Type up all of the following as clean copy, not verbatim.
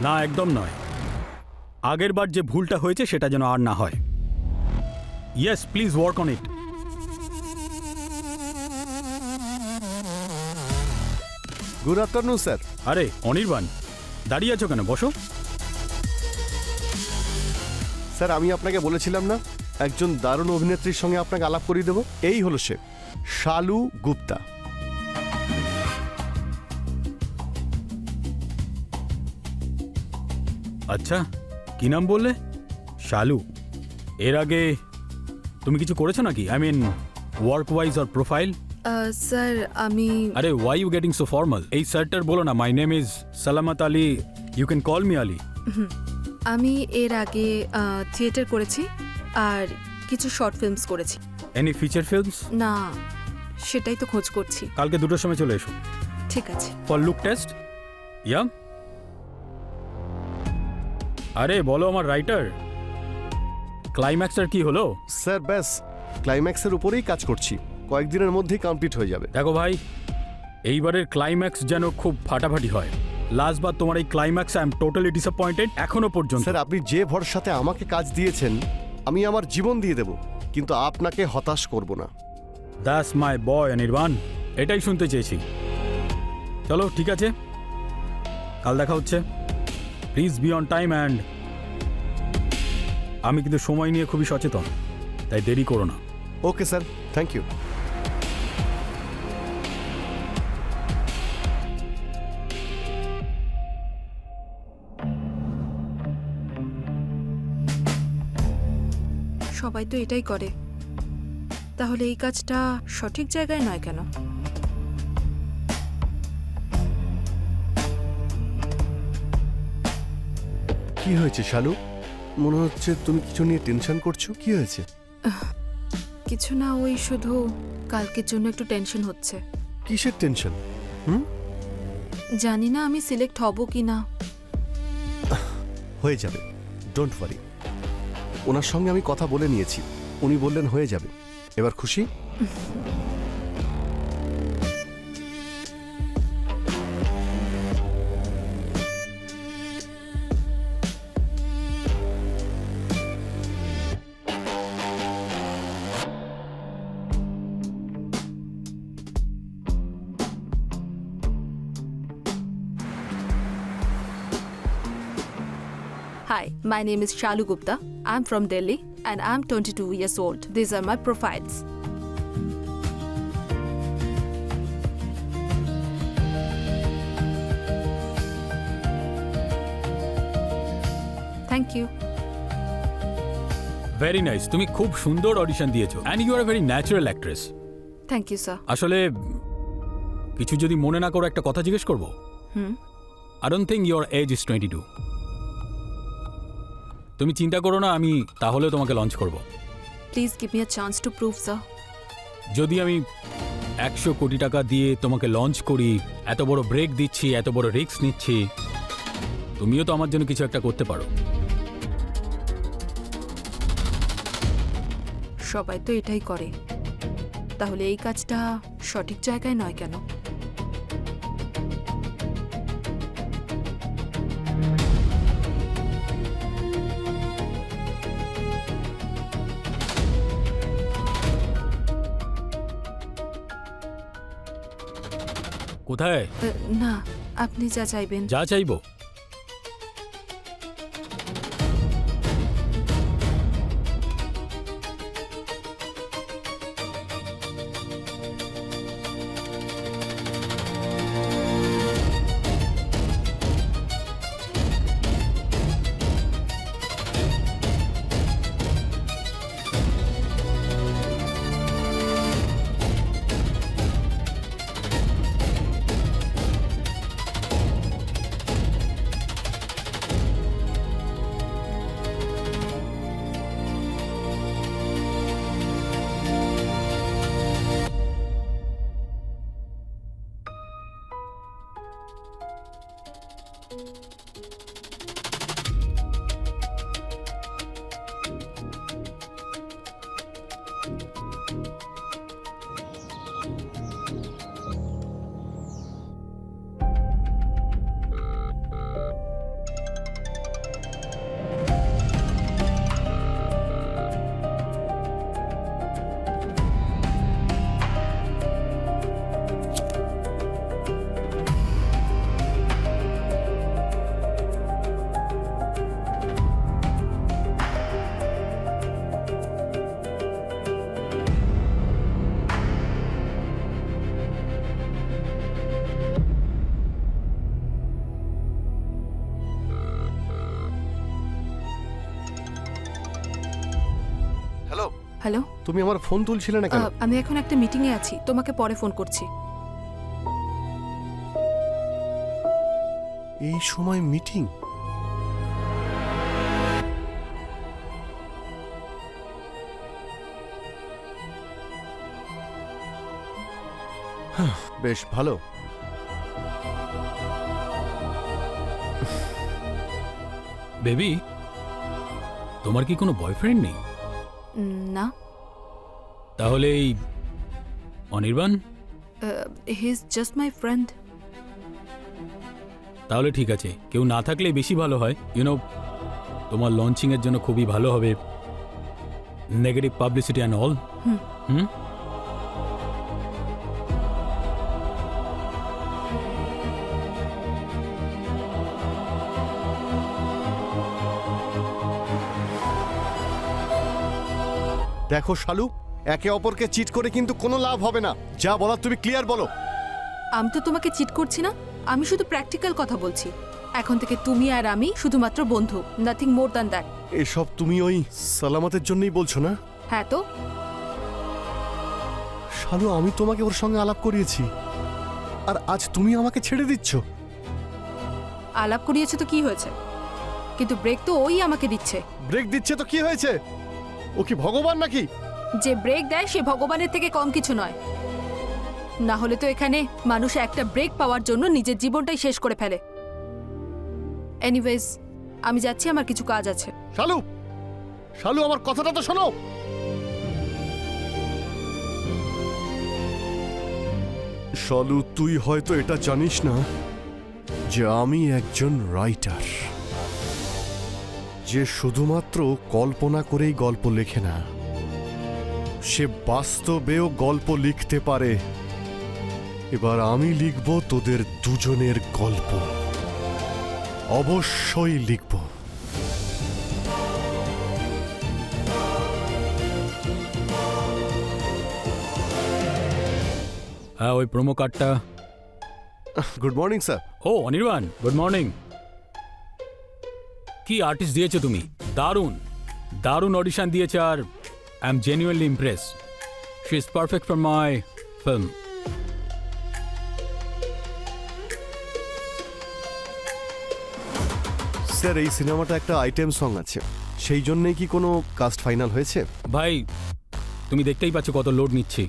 না, একদম নয়। আগের বার যে ভুলটা হয়েছে সেটা যেন আর না হয়। Yes, please work on it. Good afternoon sir. আরে অনির্বাণ, দাঁড়িয়ে আছো কেন? বসো। স্যার, আমি আপনাকে বলেছিলাম না একজন দারুণ অভিনেত্রীর সঙ্গে আপনাকে আলাপ করিয়ে দেবো? এই হলো সে, শালু গুপ্তা। আচ্ছা, কি নাম বললে? শালু। এর আগে তুমি কিছু করেছো নাকি? I mean work wise or profile? Sir আমি আরে why you getting so formal? এই স্যারটার বলো না, my name is Salamat Ali, you can call me Ali. আমি এর আগে থিয়েটার করেছি আর কিছু শর্ট ফিল্মস করেছি। Any feature films? না, সেটাই তো খোঁজ করছি। কালকে 2টোর সময় চলে এসো ঠিক আছে। For look test. ইয়া, আরে বলো আমার রাইটার, ক্লাইম্যাক্সটার কি হলো? স্যার ব্যাস ক্লাইম্যাক্সের উপরেই কাজ করছি, কয়েকদিনের মধ্যেই কমপ্লিট হয়ে যাবে। দেখো ভাই, এইবারের ক্লাইম্যাক্স যেন খুব ফাটাফাটি হয়। লাস্ট বার তোমার এই climax I am totally disappointed এখনো পর্যন্ত। স্যার, আপনি যে ভরসাতে আমাকে কাজ দিয়েছেন আমি আমার জীবন দিয়ে দেব, কিন্তু আপনাকে হতাশ করব না। দ্যাটস মাই বয় অনির্বাণ, এটাই শুনতে চেয়েছি। চলো ঠিক আছে, কাল দেখা হচ্ছে। Please be on time and আমি কিন্তু সময় নিয়ে খুবই সচেতন, তাই দেরি করো না। Okay sir, thank you. সবাই তো এটাই করে, তাহলে এই কাজটা সঠিক জায়গায় নয় কেন? কি হয়েছে শালু? মনে হচ্ছে তুমি কিছু নিয়ে টেনশন করছো। কি হয়েছে? কিছু না, ওই শুধু কালকের জন্য একটু টেনশন হচ্ছে। কিসের টেনশন? জানি না আমি সিলেক্ট হব কি না। হয়ে যাবে, ডোন্ট ওয়ারি। ওনার সঙ্গে আমি কথা বলে নিয়েছি, উনি বললেন হয়ে যাবে। এবার খুশি? Hi, my name is Shalu Gupta. I'm from Delhi and I'm 22 years old. These are my profiles. Thank you. Very nice, তুমি খুব সুন্দর অডিশন দিয়েছো and you are very natural actress. Thank you, sir. আসলে কিছু যদি মনে না করো একটা কথা জিজ্ঞেস করবো? I don't think your age is 22। তুমি চিন্তা করো না, আমি তাহলে তোমাকে লঞ্চ করব। Please give me a chance to prove, sir. যদি আমি 100 কোটি টাকা দিয়ে তোমাকে লঞ্চ করি, এত বড় ব্রেক দিচ্ছি, এত বড় রিস্ক নিচ্ছি, তুমিও তো আমার জন্য কিছু একটা করতে পারো। সবাই তো এটাই করে, তাহলে এই কাজটা সঠিক জায়গায় নয় কেন? কোথায়? না, আপনি যা চাইবেন। যা চাইবো? হ্যালো, তুমি আমার ফোন তুলছিলে না কেন? আমি এখন একটা মিটিংয়ে আছি, তোমাকে পরে ফোন করছি। এই সময় মিটিং? বেশ ভালো। বেবি, তোমার কি কোনো বয়ফ্রেন্ড নেই? না, তাহলে এই Anirban? He is just my friend. তাহলে ঠিক আছে, কেউ না থাকলে বেশি ভালো হয়। তোমার লঞ্চিংয়ের জন্য খুবই ভালো হবে। Negative publicity and all. Hmm. দেখো শালু, একে অপরকে চিট করে কিন্তু কোনো লাভ হবে না। যা বলার তুমি ক্লিয়ার বলো। আমি তো তোমাকে চিট করছি না, আমি শুধু প্র্যাকটিক্যাল কথা বলছি। এখন থেকে তুমি আর আমি শুধুমাত্র বন্ধু, নাথিং মোর দ্যান দ্যাট। এসব তুমি ওই সালামতের জন্যই বলছো না? হ্যাঁ তো। শালু, আমি তোমাকে ওর সঙ্গে আলাপ করিয়েছি, আর আজ তুমি আমাকে ছেড়ে দিচ্ছ। আলাপ করিয়েছে তো কি হয়েছে, কিন্তু ব্রেক তো ওই আমাকে দিচ্ছে। ব্রেক দিচ্ছে তো কি হয়েছে? ও কি ভগবান নাকি? যে ব্রেক দেয় সে ভগবানের থেকে কম কিছু নয়। না হলে তো এখানে মানুষ একটা ব্রেক পাওয়ার জন্য নিজের জীবনটাই শেষ করে ফেলে। এনিওয়েজ, আমি যাচ্ছি, আমার কিছু কাজ আছে। শালু, শালু, আমার কথাটা তো শোনো। শালু, তুই হয়তো এটা জানিস না যে আমি একজন রাইটার, যে শুধুমাত্র কল্পনা করেই গল্প লেখে না, সে বাস্তবেও গল্প লিখতে পারে। এবার আমি লিখব তোদের দুজনের গল্প, অবশ্যই লিখব। হ্যাঁ, ওই প্রোমো কার্ডটা। Good morning sir. ও অনির্বাণ, গুড মর্নিং। কি আর্টিস্ট দিয়েছো তুমি! দারুণ দারুণ অডিশন দিয়েছে, আর I am genuinely impress. She is perfect for my film. স্যার, এই সিনেমাটা একটা আইটেম সং আছে, সেই জন্যই কি কোনো কাস্ট ফাইনাল হয়েছে? ভাই, তুমি দেখতেই পাচ্ছ কত লোড নিচ্ছি।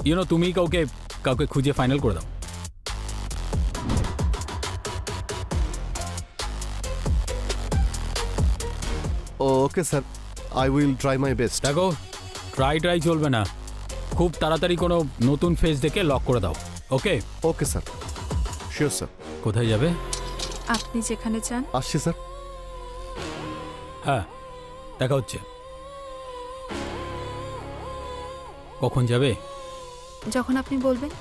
ইউনো তুমি কাউকে খুঁজে ফাইনাল করে দাও। Okay sir, I will try my best. দেখো, ট্রাই চলবে না, খুব তাড়াতাড়ি কোনো নতুন ফেস দেখে লক করে দাও। Okay? Okay sir, sure sir. কোথায় যাবে? আপনি যেখানে চান। আসছি স্যার। হ্যাঁ, দেখা হচ্ছে। কখন যাবে? যখন আপনি বলবেন।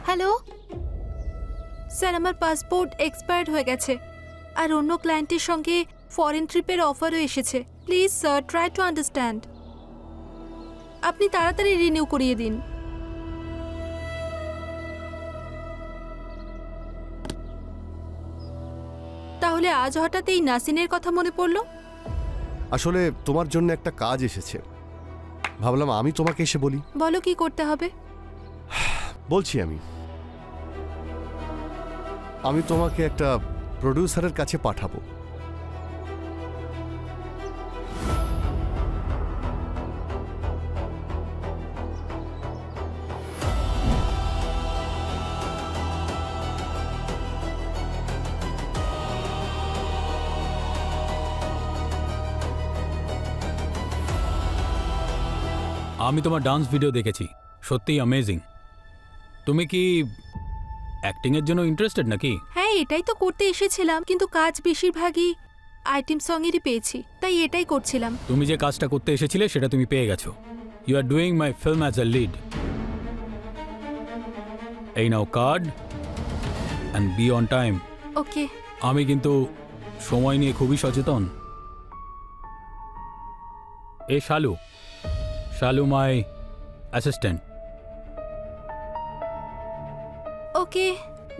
হ্যালো স্যার, আমার পাসপোর্ট এক্সপায়ার্ড হয়ে গেছে, আর অন্য ক্লায়েন্টের সঙ্গে ফরেন ট্রিপের অফারও এসেছে। Please sir, try to understand. আপনি তাড়াতাড়ি রিনিউ করিয়ে দিন। তাহলে আজ হঠাৎ এই নাসিনের কথা মনে পড়লো? আসলে তোমার জন্য একটা কাজ এসেছে, ভাবলাম আমি তোমাকে এসে বলি। বলো কি করতে হবে। বলছি, আমি তোমাকে একটা প্রডিউসারের কাছে পাঠাবো। আমি তোমার ডান্স ভিডিও দেখেছি, সত্যিই অ্যামেজিং। তুমি কি অ্যাক্টিংয়ের জন্য ইন্টারেস্টেড নাকি? হ্যাঁ, এটাই তো করতে এসেছিলাম, কিন্তু কাজ বেশিরভাগই আইটেম সঙেরই পেয়েছি, তাই এটাই করছিলাম। তুমি যে কাজটা করতে এসেছিলে সেটা তুমি পেয়ে গেছো। You are doing my film as a lead. এই now card and be on time. Okay. আমি কিন্তু সময় নিয়ে খুবই সচেতন। এ Shalu my assistant. Okay,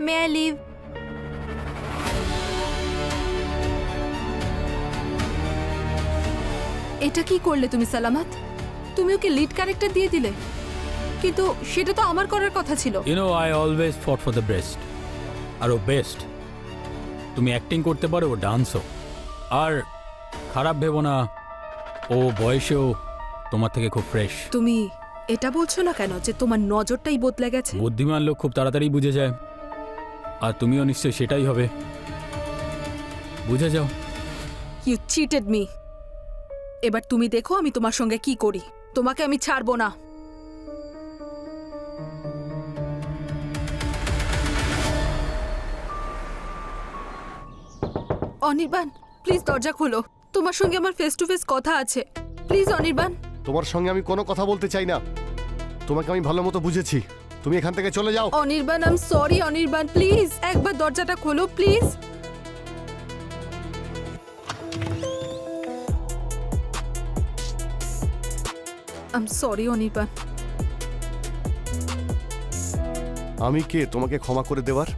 may I leave? এটা কি করলে তুমি সালামাত? তুমি ওকে লিড ক্যারেক্টার দিয়ে দিলে, কিন্তু সেটা তো আমার করার কথা ছিল। I always fought for the best, আর ও বেস্ট। তুমি অ্যাক্টিং করতে পারো, ও ডান্সও। আর খারাপ ভেবো না, ও বয়সেও তোমার থেকে খুব ফ্রেশ। তুমি এটা বলছো না কেন যে তোমার নজরটাই বদলে গেছে? বুদ্ধিমান লোক খুব তাড়াতাড়ি বুঝে যায়, আর তুমিও নিশ্চয়ই সেটাই হবে। বুঝে যাও। You cheated me. এবার তুমি দেখো আমি তোমার সঙ্গে কি করি। তোমাকে আমি ছাড়বো না। অনির্বাণ, প্লিজ দরজা খোলো। তোমার সঙ্গে আমার ফেস টু ফেস কথা আছে। প্লিজ অনির্বাণ। তোমার সঙ্গে আমি কোনো কথা বলতে চাই না। তোমাকে আমি ভালো মতো বুঝেছি, তুমি এখান থেকে চলে যাও। Anirban, I am sorry Anirban, please একবার দরজাটা খোলো please. I am sorry Anirban. আমি কে তোমাকে ক্ষমা করে দেওয়ার?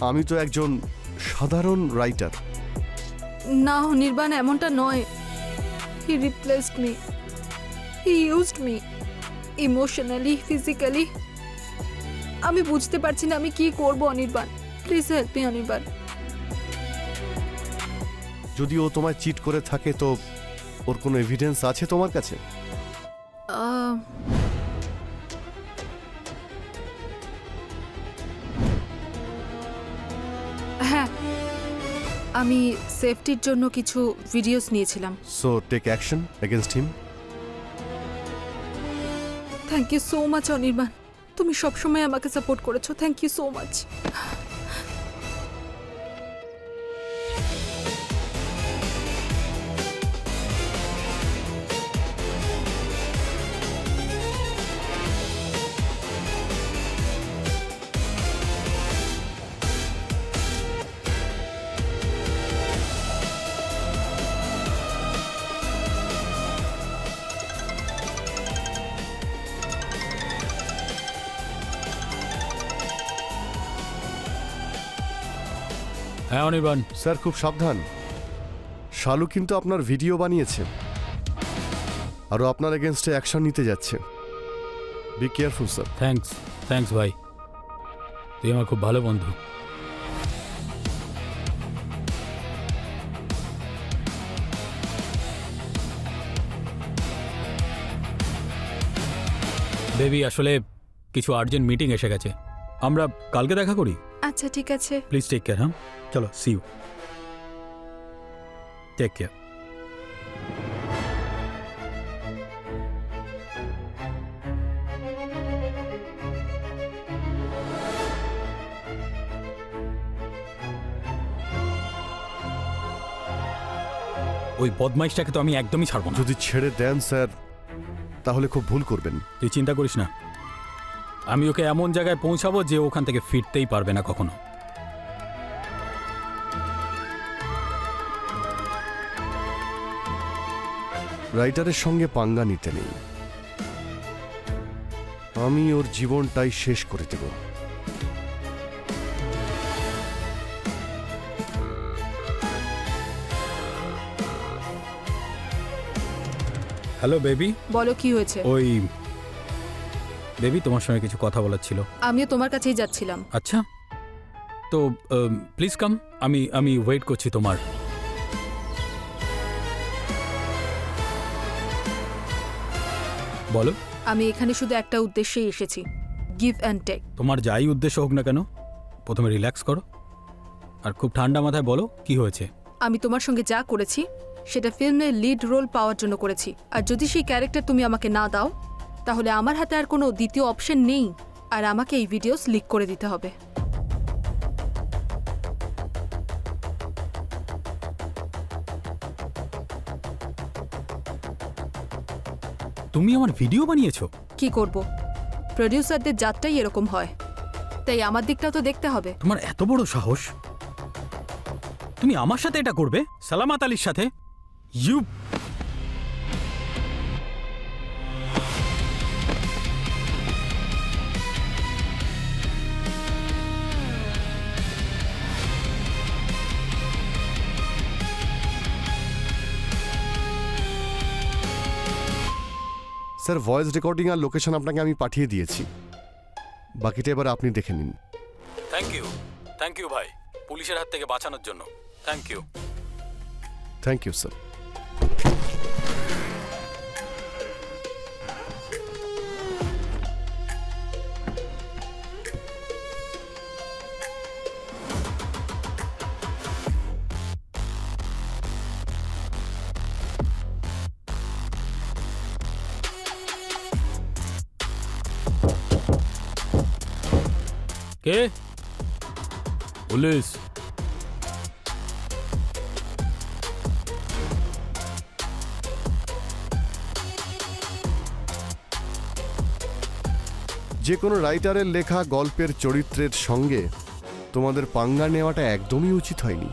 আমি তো একজন সাধারণ রাইটার। না অনির্বাণ, এমনটা নয়। He replaced me, he used me emotionally, physically. আমি বুঝতে পারছি না আমি কি করব Anirban. Please help me Anirban. যদি ও তোমায় চিট করে থাকে তো ওর কোনো এভিডেন্স আছে তোমার কাছে? আহ, হ্যাঁ, আমি সেফটির জন্য কিছু ভিডিওস নিয়েছিলাম। So take action against him. Thank you so much Anirban, তুমি সবসময় আমাকে সাপোর্ট করেছো। Thank you so much. হ্যাঁ অনির্বাণ। স্যার খুব সাবধান, শালু কিন্তু আপনার ভিডিও বানিয়েছে, আরও আপনার এগেনস্টে অ্যাকশন নিতে যাচ্ছে। Be careful sir. থ্যাঙ্কস ভাই, তুই আমার খুব ভালো বন্ধু। বেবি, আসলে কিছু আর্জেন্ট মিটিং এসে গেছে, আমরা কালকে দেখা করি। আচ্ছা ঠিক আছে। Please take care. হ্যাঁ চলো, সি ইউ। Take care. ওই বদমাইশটাকে তো আমি একদমই ছাড়বো না। যদি ছেড়ে দেন স্যার তাহলে খুব ভুল করবেন। তুই চিন্তা করিস না, আমি ওকে এমন জায়গায় পৌঁছাবো যে ওখান থেকে ফিরতেই পারবে না কখনো। রাইটারের সঙ্গে পাঙ্গা নিতে নেই, আমি ওর জীবনটাই শেষ করে দেব। Hello baby. বলো কি হয়েছে? ওই বেবি, তোমার সঙ্গে কিছু কথা বলার ছিল। আমিও তোমার কাছেই যাচ্ছিলাম। আচ্ছা, তো প্লিজ কাম, আমি ওয়েট করছি তোমার। বলো। আমি এখানে শুধু একটা উদ্দেশ্যেই এসেছি, গিভ অ্যান্ড টেক। তোমার যাই উদ্দেশ্য হোক না কেন, প্রথমে রিল্যাক্স করো আর খুব ঠান্ডা মাথায় বলো কি হয়েছে। আমি তোমার সঙ্গে যা করেছি সেটা ফিল্মের লিড রোল পাওয়ার জন্য করেছি, আর যদি সেই ক্যারেক্টার তুমি আমাকে না দাও তাহলে আমার হাতে আর কোনো দ্বিতীয় অপশন নেই, আর আমাকে এই ভিডিওস লিক করে দিতে হবে। তুমি আমার ভিডিও বানিয়েছো? কি করব, প্রডিউসারদের জাতটাই এরকম হয়, তাই আমার দিকটাও তো দেখতে হবে। তোমার এত বড় সাহস, তুমি আমার সাথে এটা করবে? সালামাত আলীর সাথে? ইউ স্যার ভয়েস রেকর্ডিং আর লোকেশন আপনাকে আমি পাঠিয়ে দিয়েছি, বাকিটা এবার আপনি দেখে নিন। থ্যাংক ইউ ভাই, পুলিশের হাত থেকে বাঁচানোর জন্য thank you. Thank you sir. কে? পুলিশ। যে কোনো রাইটারের লেখা গল্পের চরিত্রের সঙ্গে তোমাদের পাঙ্গা নেওয়াটা একদমই উচিত হয়নি।